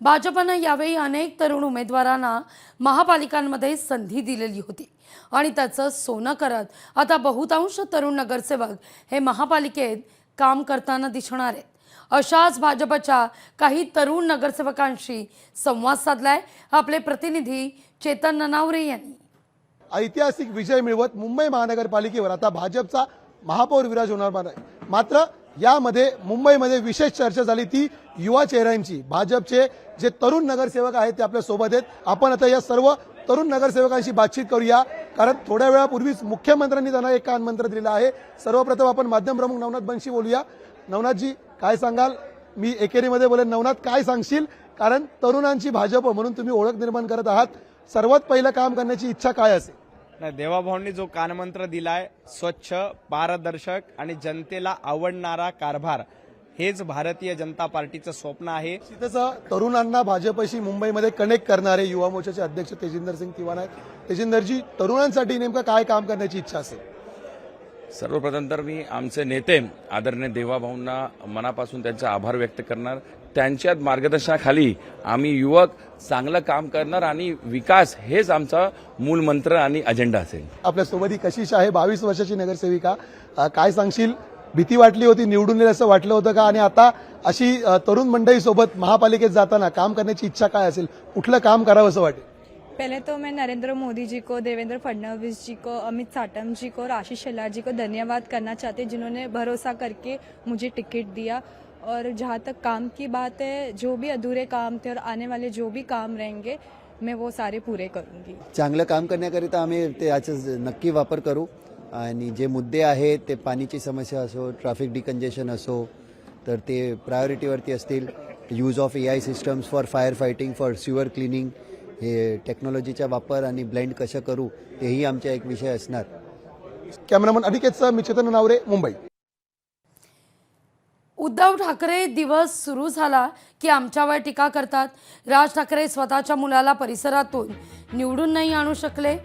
भाजपनं यावेळी अनेक तरुण उमेदवारांना महापालिकांमध्ये संधी दिलेली होती आणि त्याचं सोनं करत आता बहुतांश तरुण नगरसेवक हे महापालिकेत काम करताना दिसणार आहेत। अशाच भाजपच्या काही तरुण नगरसेवकांशी संवाद साधलाय आपले प्रतिनिधी चेतन ननावरे यांनी। ऐतिहासिक विजय मिळवत मुंबई महानगरपालिकेवर आता भाजपचा महापौर विराज होणार आहे। मात्र यामध्ये मुंबईमध्ये विशेष चर्चा झाली ती युवा चेहऱ्यांची। भाजपचे जे तरुण नगरसेवक आहेत ते आपल्या सोबत आहेत। आपण आता या सर्व तरुण नगरसेवकांशी बातचीत करूया, कारण थोड्या वेळापूर्वीच मुख्यमंत्र्यांनी त्यांना एक कानमंत्र दिला आहे। सर्वप्रथम आपण माध्यम प्रमुख नवनाथ बनशी बोलूया। नवनाथजी, काय सांगाल? मी एकेरीमध्ये बोलेन, नवनाथ काय सांगशील? कारण तरुणांची भाजप म्हणून तुम्ही ओळख निर्माण करत आहात, सर्वात पहिलं काम करण्याची इच्छा काय असेल? नाही, देवाभाऊंनी जो कानमंत्र दिलाय, स्वच्छ, पारदर्शक आणि जनतेला आवडणारा कारभार, हेच भारतीय जनता पार्टीचं स्वप्न आहे। तिथंच तरुणांना भाजपशी मुंबईमध्ये कनेक्ट करणारे युवा मोर्चाचे अध्यक्ष तेजिंदर सिंग तिवान आहेत। तेजिंदरजी, तरुणांसाठी नेमकं काय काम करण्याची इच्छा असेल? सर्वप्रथम तर मी आमचे नेते आदरणीय देवाभाऊंना मनापासून त्यांचा आभार व्यक्त करणार। त्यांच्या मार्गदर्शनाखाली आम्ही युवक चांगलं काम करणार आणि विकास हेच आमचा मूल मंत्र आणि अजेंडा असेल। आपल्यासोबत ही कशिश आहे, 22 वर्षाची नगरसेविका। काय सांगशील? भीती वाटली होती, निवडून येईल असं वाटलं होतं का? आणि आता अशी तरुण मंडळी सोबत महापालिकेत जाताना काम करण्याची इच्छा काय असेल? कुठलं काम करावं असं वाटेल? पहले तो मैं नरेंद्र मोदी जी को, देवेंद्र फडणवीस जी को, अमित साटम जी को और आशीष शेलार जी को धन्यवाद करना चाहते हैं, जिन्होंने भरोसा करके मुझे टिकट दिया। और जहाँ तक काम की बात है, जो भी अधूरे काम थे और आने वाले जो भी काम रहेंगे मैं वो सारे पूरे करूंगी। चांगलं काम करण्याकरिता आम्ही ते याचा नक्की वापर करू। आणि जे मुद्दे आहेत ते पाणीची समस्या असो, ट्रॅफिक डिकंजेशन असो, तर ते प्रायोरिटीवरती असतील। Use of AI systems for fire fighting, for sewer cleaning, हे टेक्नॉलॉजीचा वापर आणि ब्लेंड कसं करू, तेही आमचा एक विषय असणार। कॅमेरामन अनिकेतसह मी चेतन ननावरे, मुंबई। उद्धव ठाकरे दिवस सुरू झाला की आमच्यावर टीका करतात। राज ठाकरे स्वतःच्या मुलाला परिसरातून निवडून नाही आणू शकले।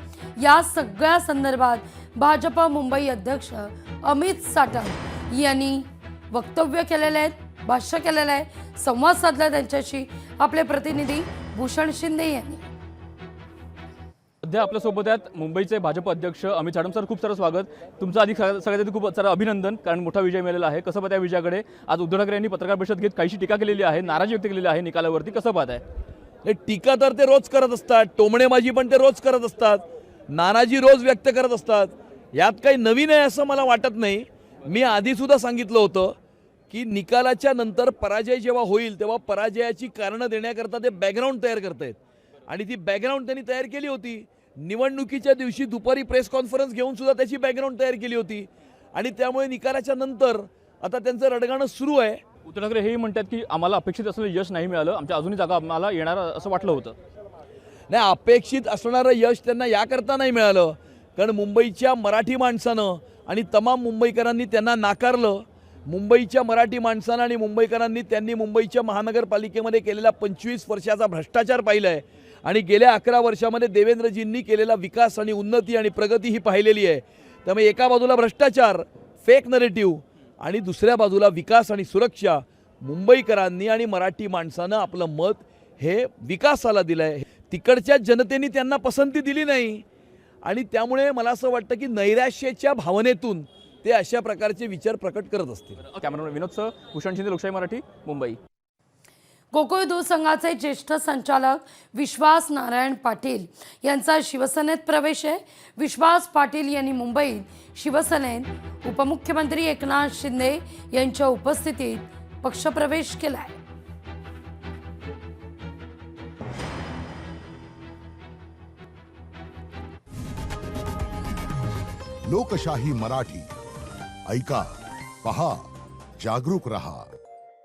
या सगळ्या संदर्भात भाजप मुंबई अध्यक्ष अमित साटम यांनी वक्तव्य केलेले आहेत, भाष्य केलेलं आहे, संवाद साधला त्यांच्याशी आपले प्रतिनिधी भूषण शिंदे यांनी। सध्या आपल्यासोबत आहेत मुंबईचे भाजप अध्यक्ष अमित साटम सर, खूप सारं स्वागत तुमचं। आधी सगळ्यात खूप सारं अभिनंदन, कारण मोठा विजय मिळालेला आहे। कसं पाहताय विजयाकडे? आज उद्धव ठाकरे यांनी पत्रकार परिषद घेत काहीशी टीका केलेली आहे, नाराजी व्यक्त केलेली आहे निकालावरती, कसं पाहताय? टीका तर ते रोज करत असतात, टोमणेबाजी पण ते रोज करत असतात, नाराजी रोज व्यक्त करत असतात। यात काही नवीन आहे असं मला वाटत नाही। मी आधी सुद्धा सांगितलं होतं की निकालाच्या नंतर पराजय जेव्हा होईल तेव्हा पराजयाची कारणं देण्याकरता ते बॅकग्राऊंड तयार करतायत, आणि ती बॅकग्राऊंड त्यांनी तयार केली होती। निवडणुकीच्या दिवशी दुपारी प्रेस कॉन्फरन्स घेऊन सुद्धा त्याची बॅकग्राऊंड तयार केली होती, आणि त्यामुळे निकालाच्या नंतर आता त्यांचं रडगाणं सुरू आहे। उद्धव ठाकरे हेही म्हणतात की आम्हाला अपेक्षित असलेलं यश नाही मिळालं, आमच्या अजूनही जागा आम्हाला येणार असं वाटलं होतं। नाही, अपेक्षित असणारं यश त्यांना याकरता नाही मिळालं कारण मुंबईच्या मराठी माणसानं आणि तमाम मुंबईकरांनी त्यांना नाकारलं। मुंबईच्या मराठी माणसानं आणि मुंबईकरांनी त्यांनी मुंबईच्या महानगरपालिकेमध्ये केलेला 25 वर्षाचा भ्रष्टाचार पाहिलाय, आणि गेल्या 11 वर्षामध्ये देवेंद्रजींनी केलेला विकास आणि उन्नती आणि प्रगती ही पाहिलेली आहे। त्यामुळे एका बाजूला भ्रष्टाचार, फेक नरेटिव्ह, आणि दुसऱ्या बाजूला विकास आणि सुरक्षा। मुंबईकरांनी आणि मराठी माणसानं आपलं मत हे विकासाला दिलं आहे। तिकडच्या जनतेने त्यांना पसंती दिली नाही, आणि त्यामुळे मला असं वाटतं की नैराश्याच्या भावनेतून ते अशा प्रकारचे विचार प्रकट करत असतील। कॅमेरामन विनोद सह भूषण शिंदे, लोकशाही मराठी, मुंबई। गोकुळ दूध संघाचे ज्येष्ठ संचालक विश्वास नारायण पाटील यांचा शिवसेनेत प्रवेश आहे। विश्वास पाटील यांनी मुंबईत शिवसेनेत उपमुख्यमंत्री एकनाथ शिंदे यांच्या उपस्थितीत पक्षप्रवेश केलाय। लोकशाही मराठी, ऐका, पहा, जागरूक रहा।